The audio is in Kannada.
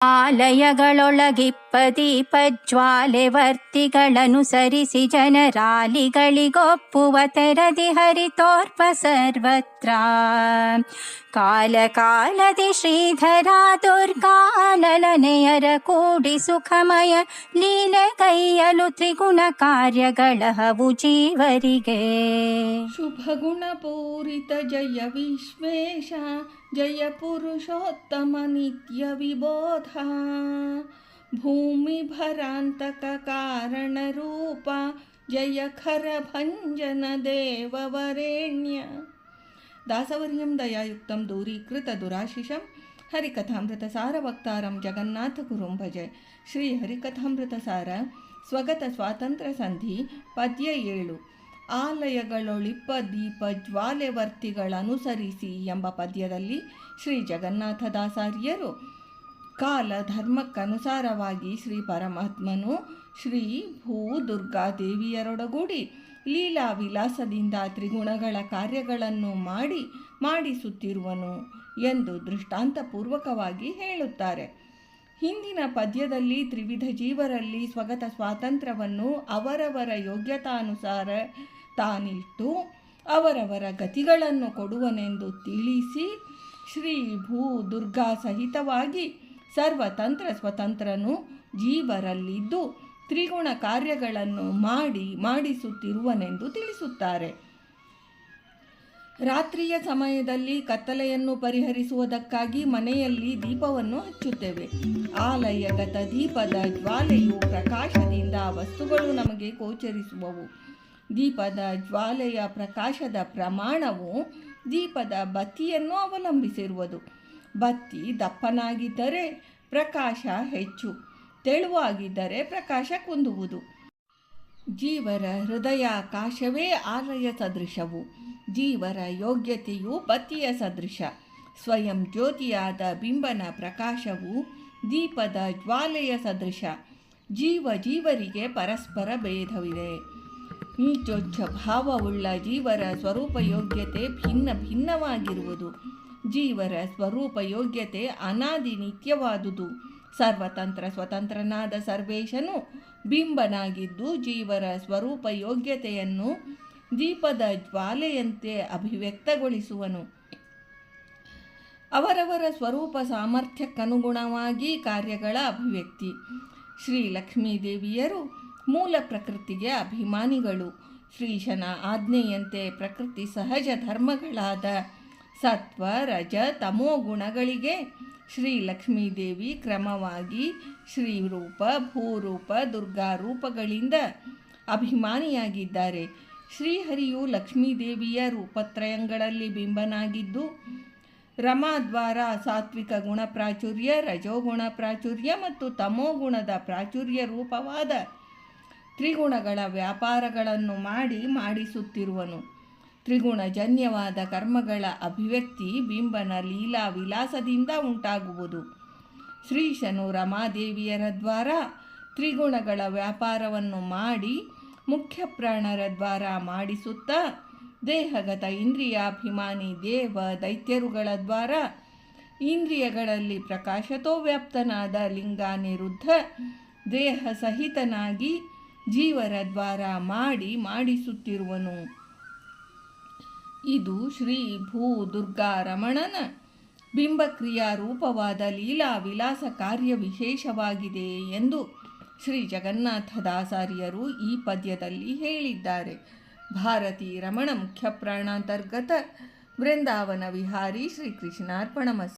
ಆಲಯಗಳೊಳಗಿಪ್ಪ ದೀಪಜ್ವಾಲೆ ವರ್ತಿಗಳನುಸರಿಸಿ ಜನರಾಲಿಗಳಿಗೊಪ್ಪುವ ತೆರದಿ ಹರಿತೋರ್ಪ ಸರ್ವತ್ರ. ಕಾಲ ಕಾಲದಿ ಶ್ರೀಧರ ದುರ್ಗಾಲನೆಯರ ಕೂಡಿ ಸುಖಮಯ ಲೀಲೆಗೈಯಲು ತ್ರಿಗುಣ ಕಾರ್ಯಗಳಹವು ಜೀವರಿಗೆ. ಶುಭಗುಣ ಪೂರಿತ ಜಯ ವಿಶ್ವೇಶ ಜಯ ಪುರುಷೋತ್ತಮ ನಿತ್ಯ ವಿಬೋಧ. ಭೂಮಿ ಭರಾಂತಕ ಕಾರಣ ರೂಪ ಜಯ ಖರ ಭಂಜನ ದೇವವರೇಣ್ಯ. ದಾಸವರ್ಯಂ ದಯಾಯುಕ್ತಂ ದೂರೀಕೃತ ದುರಾಶಿಷಂ ಹರಿಕಥಾಮೃತ ಸಾರ ವಕ್ತಾರಂ ಜಗನ್ನಾಥ ಗುರುಂ ಭಜೆ. ಶ್ರೀ ಹರಿಕಥಾಮೃತ ಸಾರ ಸ್ವಗತ ಸ್ವಾತಂತ್ರ್ಯ ಸಂಧಿ ಪದ್ಯ 7. ಆಲಯಗಳೊಳಿಪ್ಪ ದೀಪ ಜ್ವಾಲೆವರ್ತಿಗಳನುಸರಿಸಿ ಎಂಬ ಪದ್ಯದಲ್ಲಿ ಶ್ರೀ ಜಗನ್ನಾಥದಾಸಾರ್ಯರು ಕಾಲ ಧರ್ಮಕ್ಕನುಸಾರವಾಗಿ ಶ್ರೀ ಪರಮಾತ್ಮನು ಶ್ರೀ ಭೂ ದುರ್ಗಾದೇವಿಯರೊಡಗೂಡಿ ಲೀಲಾ ವಿಲಾಸದಿಂದ ತ್ರಿಗುಣಗಳ ಕಾರ್ಯಗಳನ್ನು ಮಾಡಿಸುತ್ತಿರುವನು ಎಂದು ದೃಷ್ಟಾಂತಪೂರ್ವಕವಾಗಿ ಹೇಳುತ್ತಾರೆ. ಹಿಂದಿನ ಪದ್ಯದಲ್ಲಿ ತ್ರಿವಿಧ ಜೀವರಲ್ಲಿ ಸ್ವಗತ ಸ್ವಾತಂತ್ರ್ಯವನ್ನು ಅವರವರ ಯೋಗ್ಯತಾನುಸಾರ ತಾನಿಟ್ಟು ಅವರವರ ಗತಿಗಳನ್ನು ಕೊಡುವನೆಂದು ತಿಳಿಸಿ ಶ್ರೀ ಭೂ ದುರ್ಗಾ ಸಹಿತವಾಗಿ ಸರ್ವತಂತ್ರ ಸ್ವತಂತ್ರನು ಜೀವರಲ್ಲಿದ್ದು ತ್ರಿಗುಣ ಕಾರ್ಯಗಳನ್ನು ಮಾಡಿಸುತ್ತಿರುವನೆಂದು ತಿಳಿಸುತ್ತಾರೆ. ರಾತ್ರಿಯ ಸಮಯದಲ್ಲಿ ಕತ್ತಲೆಯನ್ನು ಪರಿಹರಿಸುವುದಕ್ಕಾಗಿ ಮನೆಯಲ್ಲಿ ದೀಪವನ್ನು ಹಚ್ಚುತ್ತೇವೆ. ಆಲಯಗತ ದೀಪದ ಜ್ವಾಲೆಯು ಪ್ರಕಾಶದಿಂದ ವಸ್ತುಗಳು ನಮಗೆ ಗೋಚರಿಸುವವು. ದೀಪದ ಜ್ವಾಲೆಯ ಪ್ರಕಾಶದ ಪ್ರಮಾಣವು ದೀಪದ ಬತ್ತಿಯನ್ನು ಅವಲಂಬಿಸಿರುವುದು. ಬತ್ತಿ ದಪ್ಪನಾಗಿದ್ದರೆ ಪ್ರಕಾಶ ಹೆಚ್ಚು, ತೆಳುವಾಗಿದ್ದರೆ ಪ್ರಕಾಶ ಕುಂದುವುದು. ಜೀವರ ಹೃದಯಾಕಾಶವೇ ಆಲಯ ಸದೃಶವು. ಜೀವರ ಯೋಗ್ಯತೆಯು ಬತ್ತಿಯ ಸದೃಶ. ಸ್ವಯಂ ಜ್ಯೋತಿಯಾದ ಬಿಂಬನ ಪ್ರಕಾಶವು ದೀಪದ ಜ್ವಾಲೆಯ ಸದೃಶ. ಜೀವರಿಗೆ ಪರಸ್ಪರ ಭೇದವಿದೆ. ನೀಚೋಚ್ಛ ಭಾವವುಳ್ಳ ಜೀವರ ಸ್ವರೂಪ ಯೋಗ್ಯತೆ ಭಿನ್ನವಾಗಿರುವುದು. ಜೀವರ ಸ್ವರೂಪ ಯೋಗ್ಯತೆ ಅನಾದಿ ನಿತ್ಯವಾದುದು. ಸರ್ವತಂತ್ರ ಸ್ವತಂತ್ರನಾದ ಸರ್ವೇಶನು ಬಿಂಬನಾಗಿದ್ದು ಜೀವರ ಸ್ವರೂಪ ಯೋಗ್ಯತೆಯನ್ನು ದೀಪದ ಜ್ವಾಲೆಯಂತೆ ಅಭಿವ್ಯಕ್ತಗೊಳಿಸುವನು. ಅವರವರ ಸ್ವರೂಪ ಸಾಮರ್ಥ್ಯಕ್ಕನುಗುಣವಾಗಿ ಕಾರ್ಯಗಳ ಅಭಿವ್ಯಕ್ತಿ. ಶ್ರೀ ಲಕ್ಷ್ಮೀದೇವಿಯರು ಮೂಲ ಪ್ರಕೃತಿಗೆ ಅಭಿಮಾನಿಗಳು. ಶ್ರೀಶನ ಆಜ್ಞೆಯಂತೆ ಪ್ರಕೃತಿ ಸಹಜ ಧರ್ಮಗಳಾದ ಸತ್ವ ರಜ ತಮೋ ಗುಣಗಳಿಗೆ ಶ್ರೀ ಲಕ್ಷ್ಮೀದೇವಿ ಕ್ರಮವಾಗಿ ಶ್ರೀರೂಪ ಭೂರೂಪ ದುರ್ಗಾರೂಪಗಳಿಂದ ಅಭಿಮಾನಿಯಾಗಿದ್ದಾರೆ. ಶ್ರೀಹರಿಯು ಲಕ್ಷ್ಮೀದೇವಿಯ ರೂಪತ್ರಯಗಳಲ್ಲಿ ಬಿಂಬನಾಗಿದ್ದು ರಮಾದ್ವಾರ ಸಾತ್ವಿಕ ಗುಣ ಪ್ರಾಚುರ್ಯ, ರಜೋಗುಣ ಪ್ರಾಚುರ್ಯ ಮತ್ತು ತಮೋಗುಣದ ಪ್ರಾಚುರ್ಯ ರೂಪವಾದ ತ್ರಿಗುಣಗಳ ವ್ಯಾಪಾರಗಳನ್ನು ಮಾಡಿಸುತ್ತಿರುವನು. ತ್ರಿಗುಣಜನ್ಯವಾದ ಕರ್ಮಗಳ ಅಭಿವ್ಯಕ್ತಿ ಬಿಂಬನ ಲೀಲಾ ವಿಲಾಸದಿಂದ ಉಂಟಾಗುವುದು. ಶ್ರೀಶನು ರಮಾದೇವಿಯರ ದ್ವಾರ ತ್ರಿಗುಣಗಳ ವ್ಯಾಪಾರವನ್ನು ಮುಖ್ಯ ಪ್ರಾಣರ ದ್ವಾರ ಮಾಡಿಸುತ್ತಾ ದೇಹಗತ ಇಂದ್ರಿಯಾಭಿಮಾನಿ ದೇವ ದೈತ್ಯರುಗಳ ದ್ವಾರ ಇಂದ್ರಿಯಗಳಲ್ಲಿ ಪ್ರಕಾಶತೋ ವ್ಯಾಪ್ತನಾದ ಲಿಂಗಾನಿರುದ್ಧ ದೇಹ ಸಹಿತನಾಗಿ ಜೀವರ ದ್ವಾರ ಮಾಡಿಸುತ್ತಿರುವನು. ಇದು ಶ್ರೀ ಭೂ ದುರ್ಗಾ ರಮಣನ ಬಿಂಬಕ್ರಿಯಾ ರೂಪವಾದ ಲೀಲಾ ವಿಲಾಸ ಕಾರ್ಯ ವಿಶೇಷವಾಗಿದೆ ಎಂದು ಶ್ರೀ ಜಗನ್ನಾಥದಾಸಾರ್ಯರು ಈ ಪದ್ಯದಲ್ಲಿ ಹೇಳಿದ್ದಾರೆ. ಭಾರತೀ ರಮಣ ಮುಖ್ಯ ಪ್ರಾಣಾಂತರ್ಗತ ವೃಂದಾವನ ವಿಹಾರಿ ಶ್ರೀಕೃಷ್ಣಾರ್ಪಣಮಸ್ತು.